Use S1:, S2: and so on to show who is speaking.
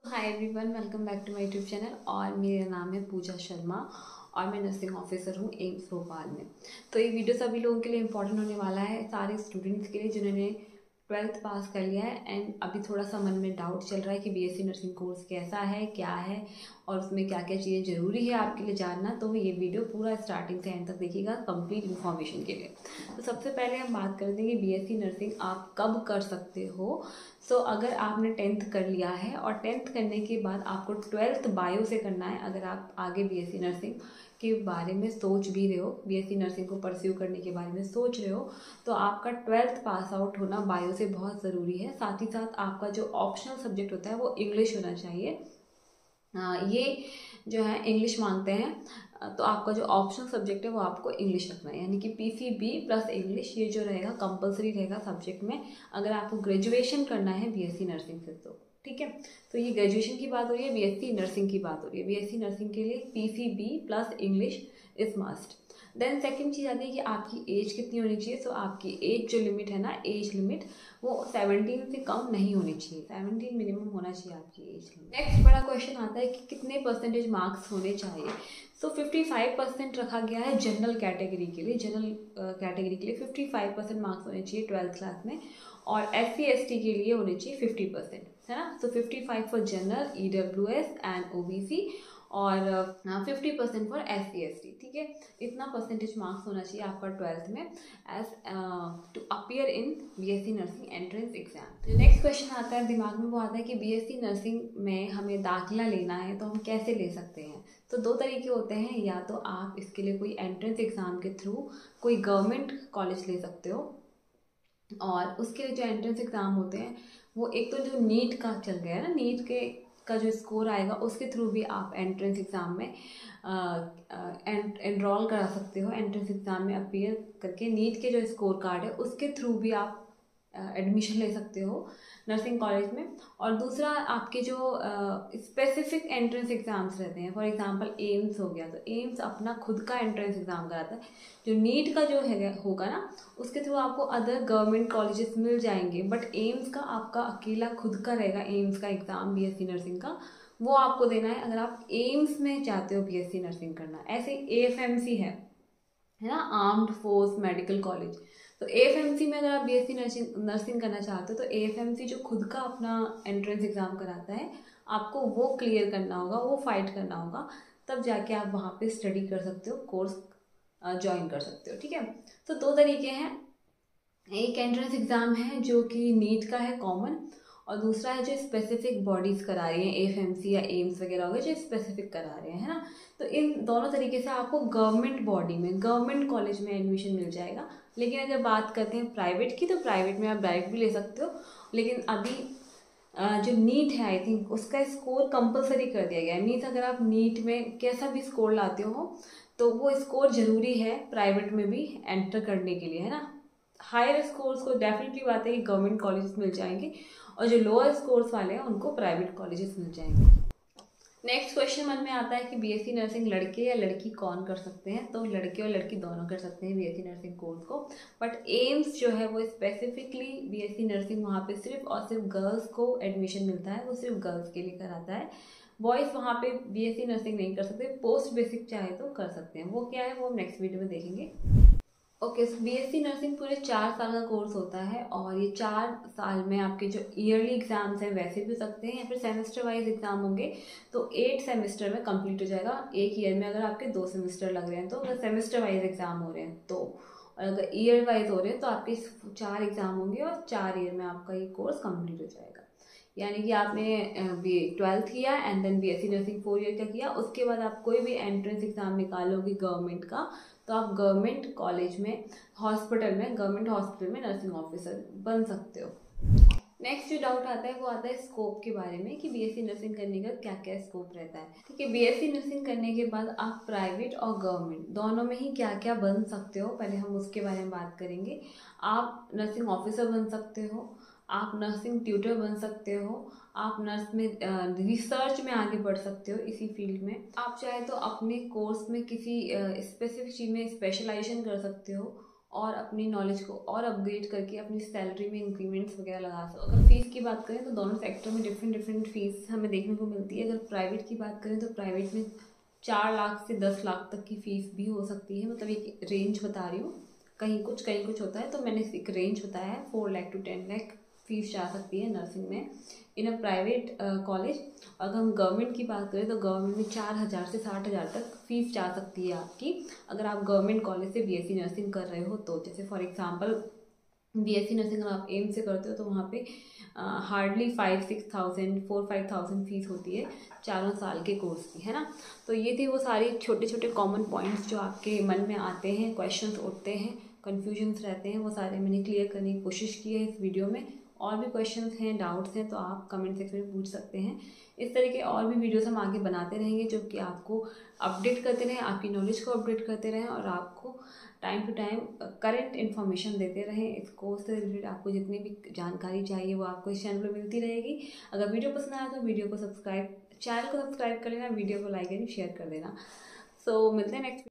S1: Hi everyone, welcome back to my YouTube channel. और मेरा नाम है पूजा शर्मा और मैं नर्सिंग ऑफिसर हूँ एम्स भोपाल में। तो ये वीडियो सभी लोगों के लिए इम्पोर्टेंट होने वाला है, सारे स्टूडेंट्स के लिए जिन्होंने 12th पास कर लिया है एंड अभी थोड़ा सा मन में डाउट चल रहा है कि बीएससी नर्सिंग कोर्स कैसा है, क्या है और उसमें क्या क्या चीज़ें ज़रूरी है आपके लिए जानना। तो ये वीडियो पूरा स्टार्टिंग से एंड तक देखिएगा कंप्लीट इन्फॉर्मेशन के लिए। तो सबसे पहले हम बात करते हैं कि बीएससी नर्सिंग आप कब कर सकते हो। अगर आपने 10th कर लिया है और 10th करने के बाद आपको 12th बायो से करना है, अगर आप आगे बीएससी नर्सिंग के बारे में सोच भी रहे हो, बीएससी नर्सिंग को परस्यू करने के बारे में सोच रहे हो, तो आपका 12th पास आउट होना बायो से बहुत ज़रूरी है। साथ ही साथ आपका जो ऑप्शनल सब्जेक्ट होता है वो इंग्लिश होना चाहिए। ये जो है इंग्लिश मांगते हैं, तो आपका जो ऑप्शनल सब्जेक्ट है वो आपको इंग्लिश रखना है, यानी कि पीसीबी प्लस इंग्लिश ये जो रहेगा कंपलसरी रहेगा सब्जेक्ट में, अगर आपको ग्रेजुएशन करना है बीएससी नर्सिंग से। तो ठीक है, तो ये ग्रेजुएशन की बात हो रही है, बीएससी नर्सिंग की बात हो रही है। बीएससी नर्सिंग के लिए PCB plus English is must. Then second चीज़ आती है कि आपकी एज कितनी होनी चाहिए। तो आपकी एज जो लिमिट है ना, एज लिमिट वो 17 से कम नहीं होनी चाहिए, 17 मिनिमम होना चाहिए आपकी एज लिमिट। नेक्स्ट बड़ा क्वेश्चन आता है कि कितने परसेंटेज मार्क्स होने चाहिए। 55% रखा गया है जनरल कैटेगरी के लिए। जनरल कैटेगरी के लिए 55% मार्क्स होने चाहिए 12th क्लास में, और SC ST के लिए होने चाहिए 50%, है ना। 55 for general, EWS and OBC और 50% फॉर SC ST। ठीक है, इतना परसेंटेज मार्क्स होना चाहिए आपका 12th में age to appear in BSc nursing entrance exam. तो नेक्स्ट क्वेश्चन आता है दिमाग में, वो आता है कि बीएससी नर्सिंग में हमें दाखिला लेना है तो हम कैसे ले सकते हैं। तो दो तरीके होते हैं, या तो आप इसके लिए कोई एंट्रेंस एग्जाम के थ्रू कोई गवर्नमेंट कॉलेज ले सकते हो, और उसके जो एंट्रेंस एग्ज़ाम होते हैं वो एक तो जो नीट का चल गया है ना, नीट के का जो स्कोर आएगा उसके थ्रू भी आप एंट्रेंस एग्ज़ाम में एनरोल करा सकते हो। एंट्रेंस एग्ज़ाम में अपीयर करके नीट के जो स्कोर कार्ड है उसके थ्रू भी आप एडमिशन ले सकते हो नर्सिंग कॉलेज में। और दूसरा आपके जो स्पेसिफिक एंट्रेंस एग्ज़ाम्स रहते हैं, फॉर एग्जांपल एम्स हो गया, तो एम्स अपना खुद का एंट्रेंस एग्ज़ाम कराता है। जो नीट का जो है होगा ना, उसके थ्रू आपको अदर गवर्नमेंट कॉलेजेस मिल जाएंगे, बट एम्स का आपका अकेला खुद का रहेगा। एम्स का एग्ज़ाम बीएससी नर्सिंग का वो आपको देना है अगर आप एम्स में चाहते हो बीएससी नर्सिंग करना। ऐसे AFMC है ना, आर्म्ड फोर्स मेडिकल कॉलेज। तो AFMC में अगर आप बीएससी नर्सिंग करना चाहते हो तो AFMC जो खुद का अपना एंट्रेंस एग्ज़ाम कराता है, आपको वो क्लियर करना होगा, वो फाइट करना होगा, तब जाके आप वहाँ पे स्टडी कर सकते हो, कोर्स ज्वाइन कर सकते हो। ठीक है, तो दो तरीके हैं, एक एंट्रेंस एग्ज़ाम है जो कि नीट का है कॉमन, और दूसरा है जो स्पेसिफिक बॉडीज़ करा रही हैं, AFMC या एम्स वगैरह हो गए जो स्पेसिफिक करा रहे हैं, है ना। तो इन दोनों तरीके से आपको गवर्नमेंट बॉडी में, गवर्नमेंट कॉलेज में एडमिशन मिल जाएगा। लेकिन अगर बात करते हैं प्राइवेट की, तो प्राइवेट में आप डायरेक्ट भी ले सकते हो, लेकिन अभी जो नीट है आई थिंक उसका स्कोर कंपलसरी कर दिया गया है। मीन्स अगर आप नीट में कैसा भी स्कोर लाते हो तो वो स्कोर ज़रूरी है प्राइवेट में भी एंटर करने के लिए, है ना। हायर स्कोर्स को डेफिनेटली बात है कि गवर्नमेंट कॉलेजेस मिल जाएंगे, और जो लोअर स्कोर्स वाले हैं उनको प्राइवेट कॉलेजेस मिल जाएंगे। नेक्स्ट क्वेश्चन मन में आता है कि बीएससी नर्सिंग लड़के या लड़की कौन कर सकते हैं। तो लड़के और लड़की दोनों कर सकते हैं बीएससी नर्सिंग कोर्स को, बट एम्स जो है वो स्पेसिफिकली बीएससी नर्सिंग वहाँ पे सिर्फ और सिर्फ गर्ल्स को एडमिशन मिलता है, वो सिर्फ गर्ल्स के लिए कराता है। बॉयज़ वहाँ पे बीएससी नर्सिंग नहीं कर सकते, पोस्ट बेसिक चाहे तो कर सकते हैं। वो क्या है वो हम नेक्स्ट वीडियो में देखेंगे। ओके, बीएससी नर्सिंग पूरे 4 साल का कोर्स होता है, और ये 4 साल में आपके जो ईयरली एग्जाम्स हैं वैसे भी हो सकते हैं या फिर सेमेस्टर वाइज एग्जाम होंगे। तो 8 सेमेस्टर में कंप्लीट हो जाएगा एक ईयर में, अगर आपके 2 सेमेस्टर लग रहे हैं तो, अगर सेमेस्टर वाइज एग्जाम हो रहे हैं तो, और अगर ईयर वाइज हो रहे हैं तो आपके 4 एग्जाम होंगे और 4 ईयर में आपका ये कोर्स कंप्लीट हो जाएगा। यानी कि आपने बी 12th किया and then BSc nursing 4 year का किया, उसके बाद आप कोई भी एंट्रेंस एग्जाम निकालोगे गवर्नमेंट का, तो आप गवर्नमेंट कॉलेज में, हॉस्पिटल में, गवर्नमेंट हॉस्पिटल में नर्सिंग ऑफिसर बन सकते हो। नेक्स्ट जो डाउट आता है वो आता है स्कोप के बारे में, कि बीएससी नर्सिंग करने का क्या क्या स्कोप रहता है। ठीक है, बीएससी नर्सिंग करने के बाद आप प्राइवेट और गवर्नमेंट दोनों में ही क्या क्या बन सकते हो, पहले हम उसके बारे में बात करेंगे। आप नर्सिंग ऑफिसर बन सकते हो, आप नर्सिंग ट्यूटर बन सकते हो, आप नर्स में रिसर्च में आगे बढ़ सकते हो इसी फील्ड में। आप चाहे तो अपने कोर्स में किसी स्पेसिफिक चीज़ में स्पेशलाइजेशन कर सकते हो, और अपनी नॉलेज को और अपग्रेड करके अपनी सैलरी में इंक्रीमेंट्स वगैरह लगा सकते हो। अगर फ़ीस की बात करें तो दोनों सेक्टर में डिफरेंट डिफरेंट फ़ीस हमें देखने को मिलती है। अगर प्राइवेट की बात करें तो प्राइवेट में 4 लाख से 10 लाख तक की फ़ीस भी हो सकती है, मतलब एक रेंज बता रही हूँ, कहीं कुछ होता है, तो मैंने एक रेंज बताया है 4 लाख टू 10 लाख फ़ीस जा सकती है नर्सिंग में इन अ प्राइवेट कॉलेज। अगर हम गवर्नमेंट की बात करें तो गवर्नमेंट में 4,000 से 60,000 तक फीस जा सकती है आपकी, अगर आप गवर्नमेंट कॉलेज से बीएससी नर्सिंग कर रहे हो तो। जैसे फॉर एग्जांपल बीएससी नर्सिंग अगर आप एम्स से करते हो तो वहाँ पे हार्डली 5-6,000 4-5,000 फीस होती है 4 साल के कोर्स की, है ना। तो ये थे वो सारे छोटे छोटे कॉमन पॉइंट्स जो आपके मन में आते हैं, क्वेश्चंस उठते हैं, कन्फ्यूजन्स रहते हैं, वो सारे मैंने क्लियर करने की कोशिश की है इस वीडियो में। और भी क्वेश्चंस हैं, डाउट्स हैं तो आप कमेंट सेक्शन में पूछ सकते हैं। इस तरह के और भी वीडियोस हम आगे बनाते रहेंगे जो कि आपको अपडेट करते रहें, आपकी नॉलेज को अपडेट करते रहें और आपको time to time current information देते रहें। इस कोर्स से रिलेटेड आपको जितनी भी जानकारी चाहिए वो आपको इस चैनल पर मिलती रहेगी। अगर वीडियो पसंद आया तो वीडियो को सब्सक्राइब, चैनल को सब्सक्राइब कर लेना, वीडियो को लाइक एंड शेयर कर देना। सो मिलते हैं नेक्स्ट